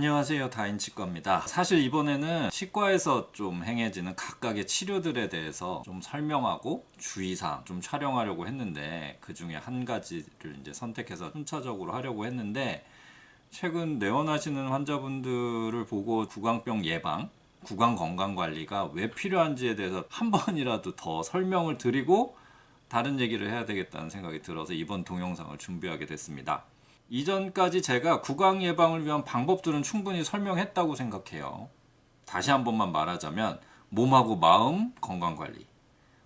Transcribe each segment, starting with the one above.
안녕하세요, 다인치과입니다. 사실 이번에는 치과에서 좀 행해지는 각각의 치료들에 대해서 좀 설명하고 주의사항 좀 촬영하려고 했는데, 그 중에 한 가지를 이제 선택해서 순차적으로 하려고 했는데, 최근 내원하시는 환자분들을 보고 구강병 예방, 구강 건강 관리가 왜 필요한지에 대해서 한 번이라도 더 설명을 드리고 다른 얘기를 해야 되겠다는 생각이 들어서 이번 동영상을 준비하게 됐습니다. 이전까지 제가 구강 예방을 위한 방법들은 충분히 설명했다고 생각해요. 다시 한 번만 말하자면 몸하고 마음 건강 관리,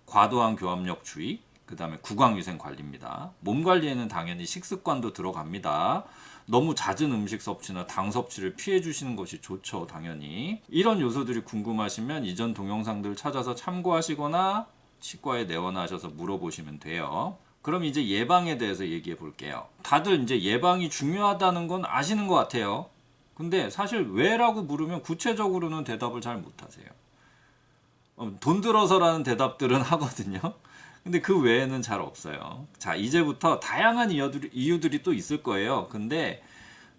과도한 교합력 주의, 그 다음에 구강위생 관리입니다. 몸 관리에는 당연히 식습관도 들어갑니다. 너무 잦은 음식 섭취나 당 섭취를 피해 주시는 것이 좋죠, 당연히. 이런 요소들이 궁금하시면 이전 동영상들 찾아서 참고하시거나 치과에 내원하셔서 물어보시면 돼요. 그럼 이제 예방에 대해서 얘기해 볼게요. 다들 이제 예방이 중요하다는 건 아시는 것 같아요. 근데 사실 왜라고 물으면 구체적으로는 대답을 잘 못하세요. 돈 들어서라는 대답들은 하거든요. 근데 그 외에는 잘 없어요. 자, 이제부터 다양한 이유들이 또 있을 거예요. 근데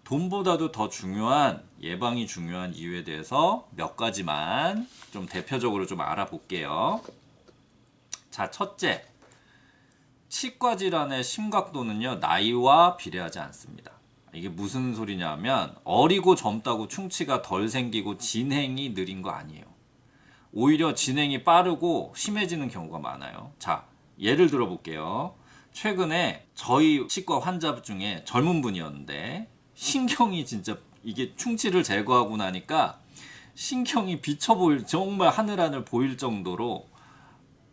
돈보다도 더 중요한, 예방이 중요한 이유에 대해서 몇 가지만 좀 대표적으로 좀 알아볼게요. 자, 첫째. 치과 질환의 심각도는요, 나이와 비례하지 않습니다. 이게 무슨 소리냐면, 어리고 젊다고 충치가 덜 생기고 진행이 느린 거 아니에요. 오히려 진행이 빠르고 심해지는 경우가 많아요. 자, 예를 들어 볼게요. 최근에 저희 치과 환자 중에 젊은 분이었는데, 신경이 진짜 이게 충치를 제거하고 나니까 신경이 비쳐 보일, 정말 하늘하늘 보일 정도로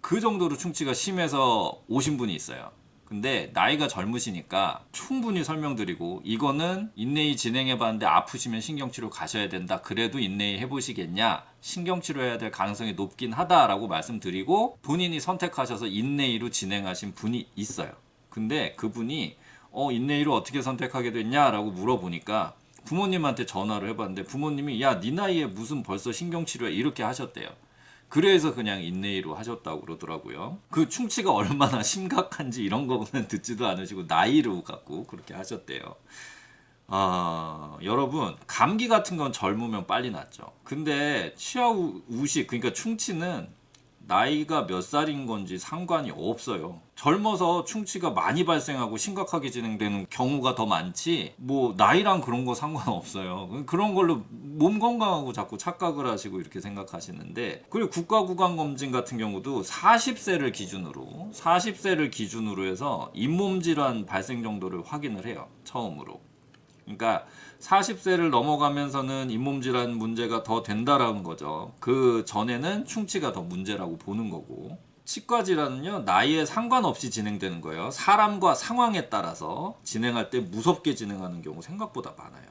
그 정도로 충치가 심해서 오신 분이 있어요. 근데 나이가 젊으시니까 충분히 설명드리고, 이거는 인내이 진행해봤는데 아프시면 신경치료 가셔야 된다. 그래도 인내이 해보시겠냐? 신경치료 해야 될 가능성이 높긴 하다라고 말씀드리고, 본인이 선택하셔서 인내이로 진행하신 분이 있어요. 근데 그분이 인내이로 어떻게 선택하게 됐냐라고 물어보니까 부모님한테 전화를 해봤는데, 부모님이 야, 네 나이에 무슨 벌써 신경치료야, 이렇게 하셨대요. 그래서 그냥 인내이로 하셨다고 그러더라고요. 그 충치가 얼마나 심각한지 이런 거는 듣지도 않으시고 나이로 갖고 그렇게 하셨대요. 여러분, 감기 같은 건 젊으면 빨리 낫죠. 근데 치아 우식, 그러니까 충치는 나이가 몇 살인 건지 상관이 없어요. 젊어서 충치가 많이 발생하고 심각하게 진행되는 경우가 더 많지, 뭐 나이랑 그런 거 상관없어요. 그런 걸로 몸 건강하고 자꾸 착각을 하시고 이렇게 생각하시는데, 그리고 국가구강검진 같은 경우도 40세를 기준으로 해서 잇몸 질환 발생 정도를 확인을 해요, 처음으로. 그러니까 40세를 넘어가면서는 잇몸 질환 문제가 더 된다라는 거죠. 그 전에는 충치가 더 문제라고 보는 거고. 치과 질환은요, 나이에 상관없이 진행되는 거예요. 사람과 상황에 따라서 진행할 때 무섭게 진행하는 경우 생각보다 많아요.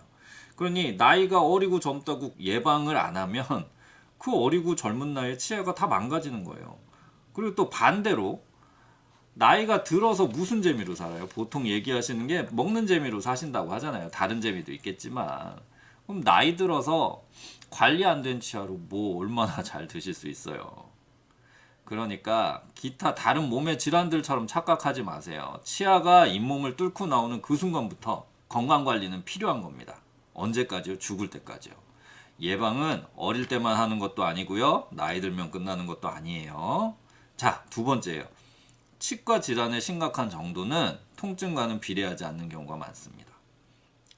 그러니 나이가 어리고 젊다고 예방을 안 하면 그 어리고 젊은 나이에 치아가 다 망가지는 거예요. 그리고 또 반대로 나이가 들어서 무슨 재미로 살아요? 보통 얘기하시는 게 먹는 재미로 사신다고 하잖아요. 다른 재미도 있겠지만. 그럼 나이 들어서 관리 안 된 치아로 뭐 얼마나 잘 드실 수 있어요. 그러니까 기타 다른 몸의 질환들처럼 착각하지 마세요. 치아가 잇몸을 뚫고 나오는 그 순간부터 건강관리는 필요한 겁니다. 언제까지요? 죽을 때까지요. 예방은 어릴 때만 하는 것도 아니고요. 나이 들면 끝나는 것도 아니에요. 자, 두 번째예요. 치과 질환의 심각한 정도는 통증과는 비례하지 않는 경우가 많습니다.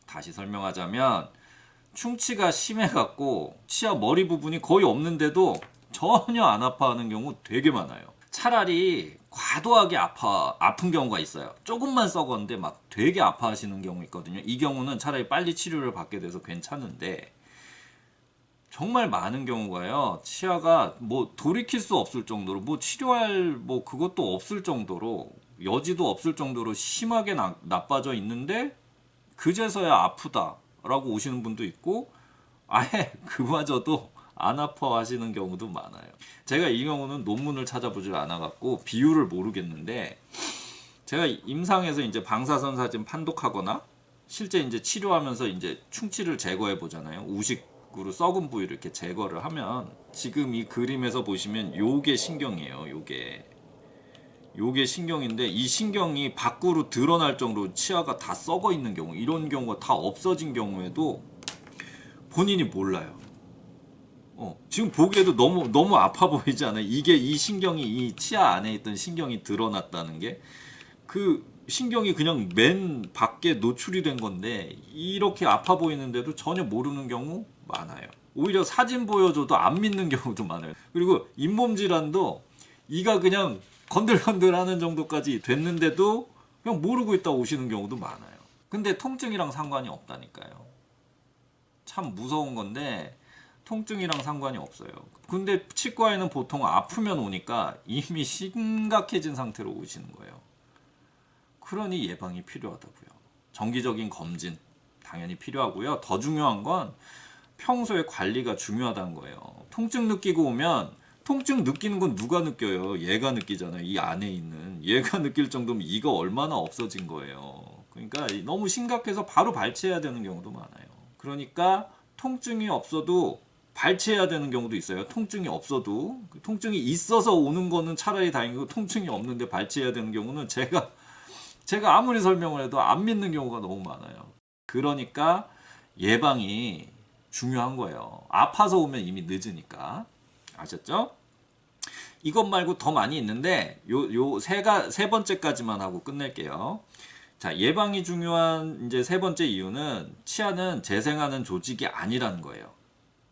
다시 설명하자면, 충치가 심해갖고 치아 머리 부분이 거의 없는데도 전혀 안 아파하는 경우 되게 많아요. 차라리 과도하게 아픈 경우가 있어요. 조금만 썩었는데 막 되게 아파하시는 경우 있거든요. 이 경우는 차라리 빨리 치료를 받게 돼서 괜찮은데, 정말 많은 경우가요, 치아가 뭐 돌이킬 수 없을 정도로, 뭐 치료할 뭐 그것도 없을 정도로, 여지도 없을 정도로 심하게 나빠져 있는데 그제서야 아프다라고 오시는 분도 있고, 아예 그마저도 안 아파 하시는 경우도 많아요. 제가 이 경우는 논문을 찾아보질 않아갖고 비율을 모르겠는데, 제가 임상에서 이제 방사선 사진 판독하거나 실제 이제 치료하면서 이제 충치를 제거해 보잖아요. 우식으로 썩은 부위를 이렇게 제거를 하면, 지금 이 그림에서 보시면 요게 신경이에요. 요게 신경인데, 이 신경이 밖으로 드러날 정도로 치아가 다 썩어 있는 경우, 이런 경우가 다 없어진 경우에도 본인이 몰라요. 지금 보기에도 너무 아파 보이지 않아요? 이게 이 신경이 이 치아 안에 있던 신경이 드러났다는 게 그 신경이 그냥 맨 밖에 노출이 된 건데 이렇게 아파 보이는데도 전혀 모르는 경우 많아요. 오히려 사진 보여줘도 안 믿는 경우도 많아요. 그리고 잇몸 질환도 이가 그냥 건들건들하는 정도까지 됐는데도 그냥 모르고 있다 오시는 경우도 많아요. 근데 통증이랑 상관이 없다니까요. 참 무서운 건데 통증이랑 상관이 없어요. 근데 치과에는 보통 아프면 오니까 이미 심각해진 상태로 오시는 거예요. 그러니 예방이 필요하다고요. 정기적인 검진 당연히 필요하고요. 더 중요한 건 평소에 관리가 중요하다는 거예요. 통증 느끼고 오면 통증 느끼는 건 누가 느껴요? 얘가 느끼잖아요. 이 안에 있는 얘가 느낄 정도면 이가 얼마나 없어진 거예요. 그러니까 너무 심각해서 바로 발치해야 되는 경우도 많아요. 그러니까 통증이 없어도 발치해야 되는 경우도 있어요. 통증이 없어도 통증이 있어서 오는 거는 차라리 다행이고 통증이 없는데 발치해야 되는 경우는 제가 아무리 설명을 해도 안 믿는 경우가 너무 많아요. 그러니까 예방이 중요한 거예요. 아파서 오면 이미 늦으니까. 아셨죠? 이것 말고 더 많이 있는데 요 세 번째까지만 하고 끝낼게요. 자, 예방이 중요한 이제 세 번째 이유는 치아는 재생하는 조직이 아니라는 거예요.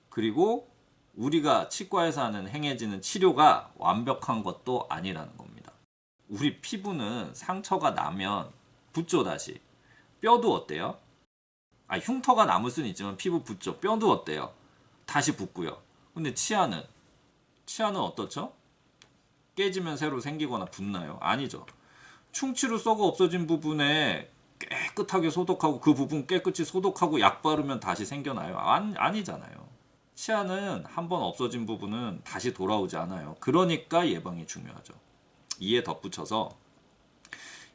그리고 우리가 치과에서 하는 행해지는 치료가 완벽한 것도 아니라는 겁니다. 우리 피부는 상처가 나면 붓죠 다시. 뼈도 어때요? 흉터가 남을 수는 있지만 피부 붓죠. 뼈도 어때요? 다시 붓고요. 근데 치아는 어떻죠? 깨지면 새로 생기거나 붓나요? 아니죠. 충치로 썩어 없어진 부분에 깨끗하게 소독하고 그 부분 깨끗이 소독하고 약 바르면 다시 생겨나요? 아니잖아요. 치아는 한번 없어진 부분은 다시 돌아오지 않아요. 그러니까 예방이 중요하죠. 이에 덧붙여서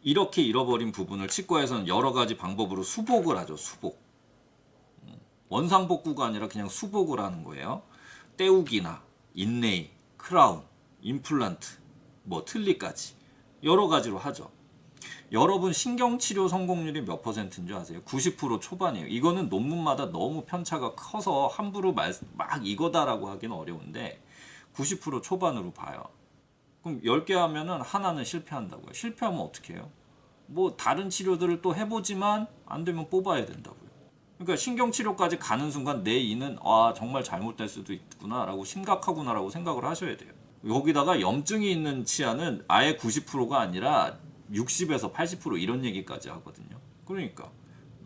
이렇게 잃어버린 부분을 치과에서는 여러 가지 방법으로 수복을 하죠. 수복. 원상복구가 아니라 그냥 수복을 하는 거예요. 떼우기나 인레이, 크라운, 임플란트, 틀니까지 여러 가지로 하죠. 여러분 신경치료 성공률이 몇 %인지 아세요? 90% 초반이에요. 이거는 논문마다 너무 편차가 커서 함부로 막 이거다라고 하기는 어려운데 90% 초반으로 봐요. 그럼 10개 하면은 하나는 실패한다고요. 실패하면 어떻게 해요? 다른 치료들을 또 해보지만 안 되면 뽑아야 된다고요. 그러니까 신경치료까지 가는 순간 내 이는 정말 잘못될 수도 있구나라고 심각하구나라고 생각을 하셔야 돼요. 여기다가 염증이 있는 치아는 아예 90%가 아니라 60에서 80% 이런 얘기까지 하거든요. 그러니까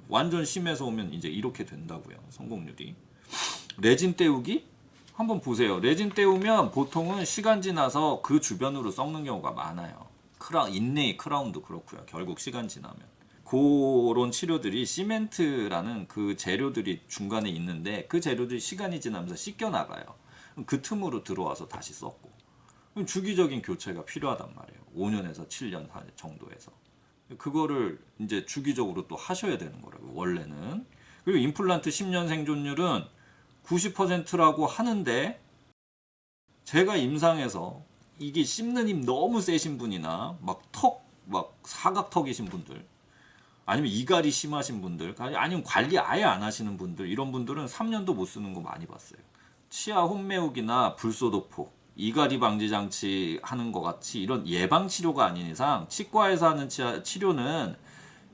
완전 심해서 오면 이제 이렇게 된다고요. 성공률이. 레진 떼우기? 한번 보세요. 레진 떼우면 보통은 시간 지나서 그 주변으로 썩는 경우가 많아요. 인레이 크라운도 그렇고요. 결국 시간 지나면. 그런 치료들이 시멘트라는 그 재료들이 중간에 있는데 그 재료들이 시간이 지나면서 씻겨 나가요. 그 틈으로 들어와서 다시 썩고. 주기적인 교체가 필요하단 말이에요. 5년에서 7년 정도에서. 그거를 이제 주기적으로 또 하셔야 되는 거라고 원래는. 그리고 임플란트 10년 생존율은 90%라고 하는데 제가 임상에서 이게 씹는 힘 너무 세신 분이나 막 사각턱이신 분들 아니면 이갈이 심하신 분들 아니면 관리 아예 안 하시는 분들 이런 분들은 3년도 못 쓰는 거 많이 봤어요. 치아 홈메우기나 불소도포 이갈이 방지 장치 하는 것 같이 이런 예방 치료가 아닌 이상 치과에서 하는 치료는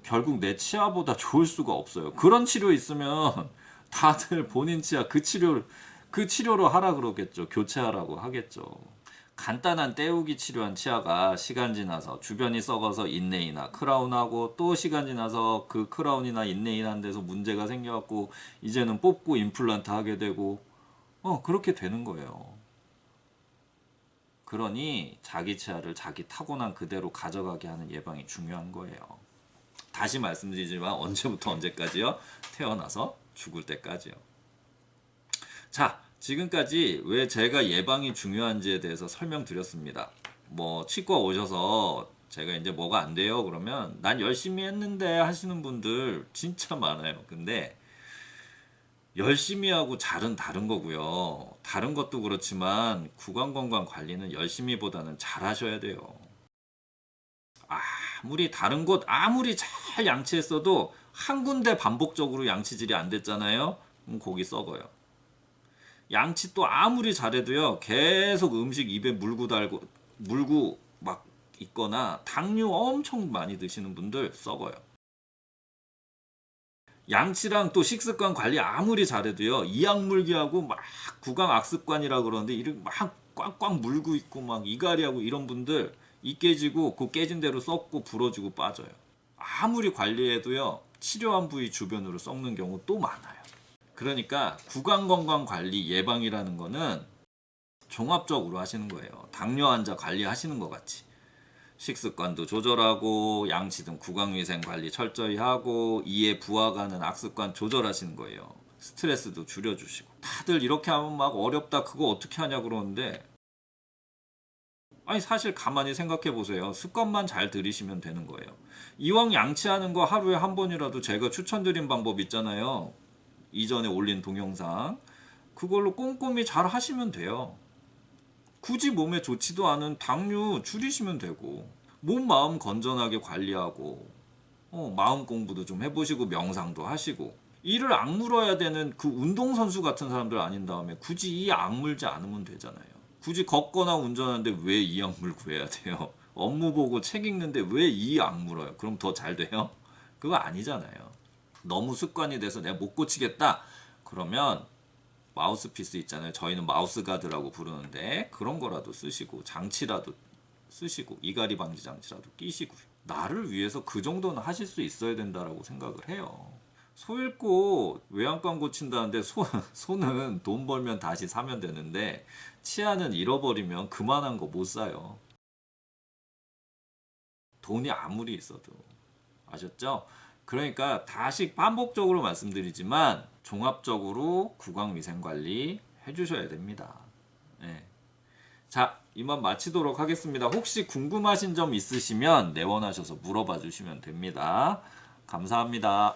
결국 내 치아보다 좋을 수가 없어요. 그런 치료 있으면 다들 본인 치아 그 치료로 하라 그러겠죠. 교체하라고 하겠죠. 간단한 떼우기 치료한 치아가 시간 지나서 주변이 썩어서 인레이나 크라운하고 또 시간 지나서 그 크라운이나 인레이나 데서 문제가 생겨갖고 이제는 뽑고 임플란트 하게 되고 그렇게 되는 거예요. 그러니 자기 치아를 자기 타고난 그대로 가져가게 하는 예방이 중요한 거예요. 다시 말씀드리지만 언제부터 언제까지요? 태어나서 죽을 때까지요. 자, 지금까지 왜 제가 예방이 중요한지에 대해서 설명드렸습니다. 치과 오셔서 제가 이제 뭐가 안 돼요 그러면 난 열심히 했는데 하시는 분들 진짜 많아요. 근데 열심히 하고 잘은 다른 거고요. 다른 것도 그렇지만 구강건강 관리는 열심히보다는 잘 하셔야 돼요. 아무리 다른 곳 아무리 잘 양치했어도 한 군데 반복적으로 양치질이 안 됐잖아요. 고기 썩어요. 양치 또 아무리 잘해도요, 계속 음식 입에 물고 막 있거나 당류 엄청 많이 드시는 분들 썩어요. 양치랑 또 식습관 관리 아무리 잘해도요, 이악 물기하고 막 구강 악습관이라 그러는데 이렇게 막 꽉꽉 물고 있고 막 이갈이하고 이런 분들 이 깨지고 그 깨진 대로 썩고 부러지고 빠져요. 아무리 관리해도요, 치료한 부위 주변으로 썩는 경우 또 많아요. 그러니까 구강 건강 관리 예방이라는 거는 종합적으로 하시는 거예요. 당뇨 환자 관리하시는 것 같이. 식습관도 조절하고 양치 등 구강위생 관리 철저히 하고 이에 부하가는 악습관 조절하시는 거예요. 스트레스도 줄여주시고. 다들 이렇게 하면 막 어렵다 그거 어떻게 하냐 그러는데 아니 사실 가만히 생각해 보세요. 습관만 잘 들이시면 되는 거예요. 이왕 양치하는 거 하루에 한 번이라도 제가 추천드린 방법 있잖아요. 이전에 올린 동영상. 그걸로 꼼꼼히 잘 하시면 돼요. 굳이 몸에 좋지도 않은 당류 줄이시면 되고 몸 마음 건전하게 관리하고 마음 공부도 좀 해보시고 명상도 하시고 이를 악물어야 되는 그 운동선수 같은 사람들 아닌 다음에 굳이 이 악물지 않으면 되잖아요. 굳이 걷거나 운전하는데 왜 이 악물 구해야 돼요? 업무 보고 책 읽는데 왜 이 악물어요? 그럼 더 잘 돼요? 그거 아니잖아요. 너무 습관이 돼서 내가 못 고치겠다. 그러면 마우스피스 있잖아요. 저희는 마우스 가드라고 부르는데 그런 거라도 쓰시고 장치라도 쓰시고 이갈이 방지 장치라도 끼시고요. 나를 위해서 그 정도는 하실 수 있어야 된다라고 생각을 해요. 소 잃고 외양간 고친다는데 소는 돈 벌면 다시 사면 되는데 치아는 잃어버리면 그만한 거 못 사요. 돈이 아무리 있어도. 아셨죠? 그러니까 다시 반복적으로 말씀드리지만 종합적으로 구강위생관리 해주셔야 됩니다. 네. 자, 이만 마치도록 하겠습니다. 혹시 궁금하신 점 있으시면 내원하셔서 물어봐 주시면 됩니다. 감사합니다.